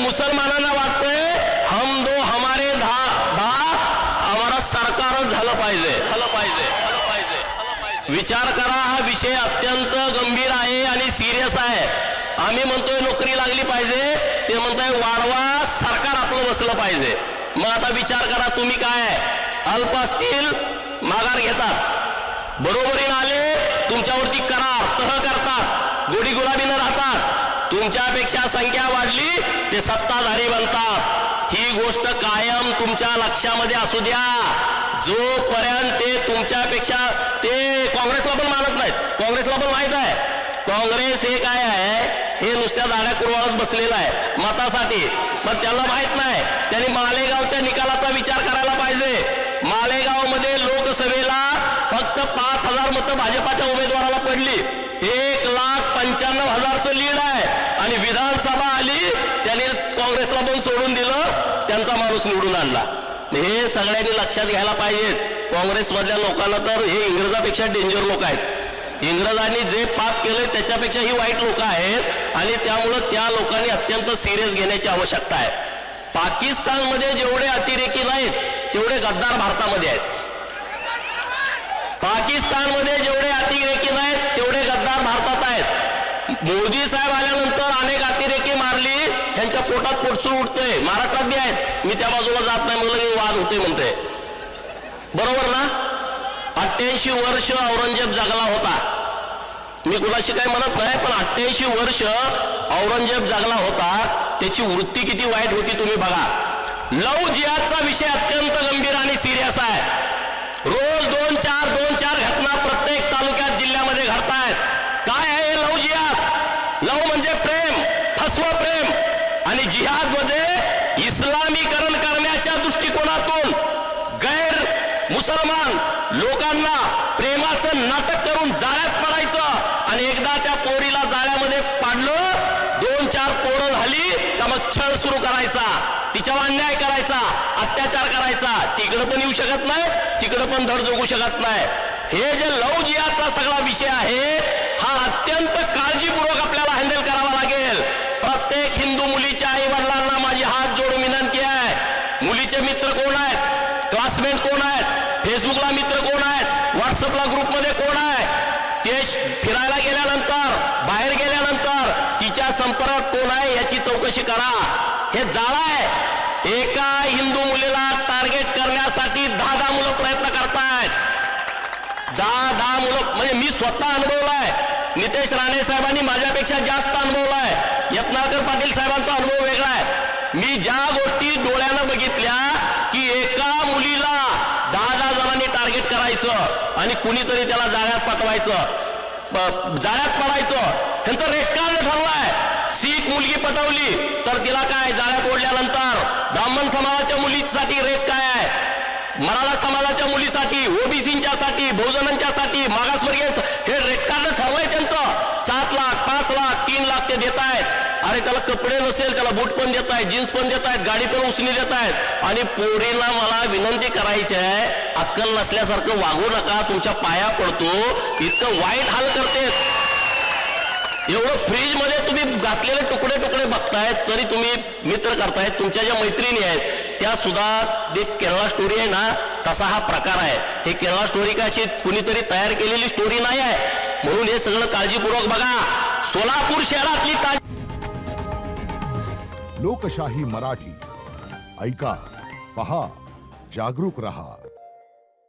मुसलमानांना वाटतंय हम दो हमारे धा हमारा सरकारच झालं पाहिजे. विचार करा, हा विषय अत्यंत गंभीर आहे आणि सिरियस आहे. आम्ही म्हणतोय नोकरी लागली पाहिजे, ते म्हणताय वाढवा सरकार आपलं बसलं पाहिजे. मग आता विचार करा, तुम्ही काय अल्प असतील माघार घेतात, बरोबरीने आले तुमच्यावरती करार तह करतात, गोडी गुलाबीनं राहतात, तुमच्यापेक्षा संख्या वाढली ते सत्ताधारी बनतात. ही गोष्ट कायम तुमच्या लक्षामध्ये असू द्या. जोपर्यंत ते तुमच्यापेक्षा, ते काँग्रेसला पण मानत नाहीत, काँग्रेसला पण माहित आहे काँग्रेस हे काय आहे, हे नुसत्या दाड्या कुरवाळत बसलेलं आहे मतासाठी. पण त्याला माहित नाही, त्यांनी मालेगावच्या निकालाचा विचार करायला पाहिजे. मालेगावमध्ये लोकसभेला फक्त 5,000 मतं भाजपाच्या उमेदवाराला पडली, 1,95,000चं लीड आहे. आणि विधानसभा आली, त्यांनी काँग्रेसला पण सोडून दिलं, त्यांचा माणूस निवडून आणला. हे सगळ्यांनी लक्षात घ्यायला पाहिजे. काँग्रेसमधल्या लोकांना तर हे इंग्रजापेक्षा डेंजर लोक आहेत. इंग्रजांनी जे पाप केले त्याच्यापेक्षा ही वाईट लोक आहेत आणि त्यामुळं त्या लोकांनी अत्यंत सिरियस घेण्याची आवश्यकता आहे. पाकिस्तानमध्ये जेवढे अतिरेकी नाहीत तेवढे गद्दार भारतामध्ये आहेत. पाकिस्तानमध्ये जेवढे अतिरेकी नाहीत तेवढे गद्दार भारतात आहेत. मोदी साहेब आल्यानंतर अनेक अतिरेकी मारली, त्यांच्या पोटात पोटसूळ उठते. महाराष्ट्रात बी आहेत, मी त्या बाजूला जात नाही, मला वाद होते म्हणते. बरोबर ना? 88 वर्ष औरंगजेब जगला होता. मी कुणाशी काही म्हणत नाही, पण 88 वर्ष औरंगजेब जगला होता, त्याची वृत्ती किती वाईट होती तुम्ही बघा. लव जिहादचा विषय अत्यंत गंभीर आणि सिरियस आहे. रोज 2-4 घटना प्रत्येक तालुक्यात जिल्ह्यामध्ये घडतायत. काय आहे लव जिहाद? लव म्हणजे प्रेम, फसव प्रेम, आणि जिहाद म्हणजे इस्लामीकरण करण्याच्या दृष्टिकोनातून गैर मुसलमान लोकांना प्रेमाचं नाटक करून जाळ्यात पडायचं आणि एकदा त्या पोरीला जाळ्यामध्ये पाडलं, 2-4 पोरं झाली का मग छळ सुरू करायचा, तिच्यावर अन्याय करायचा, अत्याचार करायचा. तिकडं पण येऊ शकत नाही, तिकडं पण धड जगू शकत नाही. हे जे लव जिहादचा सगळा विषय आहे, हा अत्यंत काळजीपूर्वक आपल्याला हँडल करावा लागेल. प्रत्येक हिंदू मुलीच्या आई वडिलांना माझी हात जोडून विनंती आहे, मुलीचे मित्र कोण आहेत, क्लासमेट कोण आहेत, फेसबुकला मित्र कोण आहेत, व्हॉट्सअपला ग्रुपमध्ये कोण आहे, ते फिरायला गेल्यानंतर, बाहेर गेल्यानंतर तिच्या संपर्कात कोण आहे याची चौकशी करा. हे जाळं आहे. एका हिंदू मुलीला टार्गेट करण्यासाठी 10 मुलं प्रयत्न करतायत. 10 मुलं, म्हणजे मी स्वतः अनुभवलाय. नितेश राणे साहेबांनी माझ्यापेक्षा जास्त अनुभवलाय. यत्नाळकर पाटील साहेबांचा अनुभव वेगळा आहे. मी ज्या गोष्टी डोळ्यानं बघितल्या की एका मुलीला 10 जणांनी टार्गेट करायचं आणि कुणीतरी त्याला जाळ्यात पाठवायचं, जाळ्यात पडायचं. त्यांचं रेड कार्ड ठरलाय. शीख मुलगी पटवली तर तिला काय जाळ्यात ओढल्यानंतर, ब्राह्मण समाजाच्या मुलीसाठी रेट काय आहे, मराठा समाजाच्या मुलीसाठी, ओबीसीच्या साठी, बहुजनांच्या साठी, मागासवर्गीय, हे रेड कार्ड ठरलंय त्यांचं. 7 लाख, 5 लाख, 3 लाख ते देत आहेत. अरे त्याला कपडे नसेल, त्याला बूट पण देत आहेत, जीन्स पण देत आहेत, गाडी पण उसनी देत आहेत. आणि पोरीला मला विनंती करायची आहे, अक्कल नसल्यासारखं वागू नका, तुमच्या पाया पडतो. इतकं वाईट हाल करतेत. एवढं फ्रीज मध्ये तुम्ही घातलेले तुकडे तुकडे बघतायत, तरी तुम्ही मित्र करतायत. तुमच्या ज्या मैत्रिणी आहेत त्या सुद्धा, ते केरळा स्टोरी आहे ना, तसा हा प्रकार आहे. हे केरळा स्टोरी का अशी कुणीतरी तयार केलेली स्टोरी नाही आहे. म्हणून हे सगळं काळजीपूर्वक बघा. सोलापूर शहरातली लोकशाही मराठी, ऐका, पहा, जागरूक रहा.